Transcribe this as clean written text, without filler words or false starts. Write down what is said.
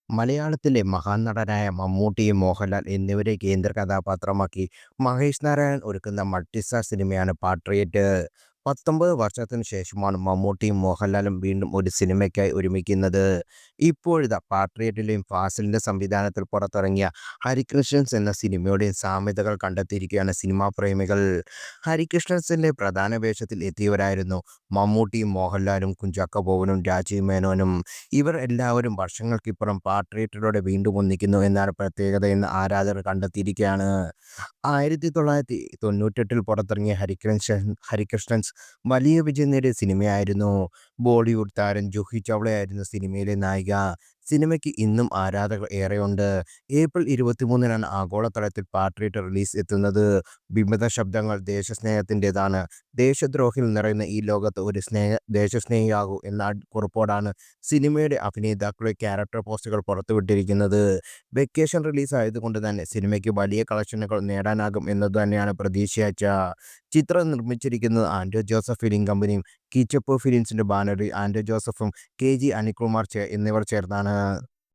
മലയാളത്തിലെ മഹാനടനായ മമ്മൂട്ടിയും മോഹൻലാൽ എന്നിവരെ കേന്ദ്ര കഥാപാത്രമാക്കി മഹേഷ് നാരായണൻ ഒരുക്കുന്ന മൾട്ടിസ്റ്റാർ സിനിമയാണ് പാട്രിയറ്റ്. 19 വർഷത്തിനു ശേഷമാണ് മമ്മൂട്ടിയും മോഹൻലാലും വീണ്ടും ഒരു സിനിമയ്ക്കായി ഒരുമിക്കുന്നത്. ഇപ്പോഴിതാ പാട്രിയറ്റിലെയും ഫാസിലിന്റെ സംവിധാനത്തിൽ പുറത്തിറങ്ങിയ ഹരികൃഷ്ണൻസ് എന്ന സിനിമയുടെയും സാമ്യതകൾ കണ്ടെത്തിയിരിക്കുകയാണ് സിനിമാ പ്രേമികൾ. ഹരികൃഷ്ണൻസിന്റെ പ്രധാന വേഷത്തിൽ എത്തിയവരായിരുന്നു മമ്മൂട്ടിയും മോഹൻലാലും കുഞ്ചാക്കോ ബോബനും രാജീവ് മേനോനും. ഇവർ എല്ലാവരും വർഷങ്ങൾക്കിപ്പുറം പാട്രിയറ്റിലൂടെ വീണ്ടും ഒന്നിക്കുന്നു എന്നാണ് പ്രത്യേകതയെന്ന് ആരാധകർ കണ്ടെത്തിയിരിക്കുകയാണ്. 1998 പുറത്തിറങ്ങിയ ഹരികൃഷ്ണൻസ് വലിയ വിജയം നേടിയ സിനിമയായിരുന്നു. ബോളിവുഡ് താരം ജൂഹി ചൗളയായിരുന്നു സിനിമയിലെ നായിക. സിനിമയ്ക്ക് ഇന്നും ആരാധകർ ഏറെയുണ്ട്. ഏപ്രിൽ 23-നാണ് ആഗോളതലത്തിൽ പാട്രിയറ്റ് റിലീസ് എത്തുന്നത്. വിമത ശബ്ദങ്ങൾ ദേശസ്നേഹത്തിൻ്റെതാണ്. ദേശദ്രോഹികൾ നിറയുന്ന ഈ ലോകത്ത് ഒരു ദേശസ്നേഹിയാകൂ എന്ന കുറിപ്പോടാണ് സിനിമയുടെ അഭിനേതാക്കളുടെ ക്യാരക്ടർ പോസ്റ്ററുകൾ പുറത്തുവിട്ടിരിക്കുന്നത്. വെക്കേഷൻ റിലീസ് ആയതുകൊണ്ട് തന്നെ സിനിമയ്ക്ക് വലിയ കളക്ഷനുകൾ നേടാനാകും എന്നത് തന്നെയാണ് പ്രതീക്ഷയാച്ച. ചിത്രം നിർമ്മിച്ചിരിക്കുന്നത് ആൻഡ്രൂ ജോസഫ് ഫിലിം കമ്പനിയും കീച്ചപ്പൂ ഫിലിംസിന്റെ ബാനറിൽ ആൻഡ്രൂ ജോസഫും കെ ജി അനിൽകുമാർ എന്നിവർ ചേർന്നാണ്.